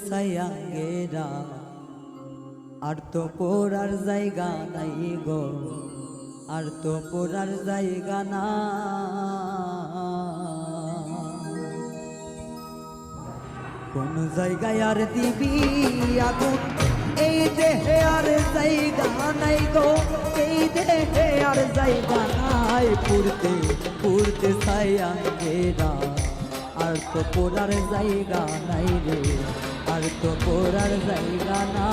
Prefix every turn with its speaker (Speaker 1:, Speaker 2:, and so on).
Speaker 1: সায়াঙ্গেরা আর তো পোড়ার জায়গা নাই গো আর তো পোড়ার জায়গা না কোন জায়গায় আর দিবি আগুন এই দেহে আর জায়গা নাই গো এই দেহে আর জায়গা নাই পুরতে পুরতে সায়াঙ্গেরা আর তো পোড়ার জায়গা নাই রে আর তো পোড়ার জায়গা না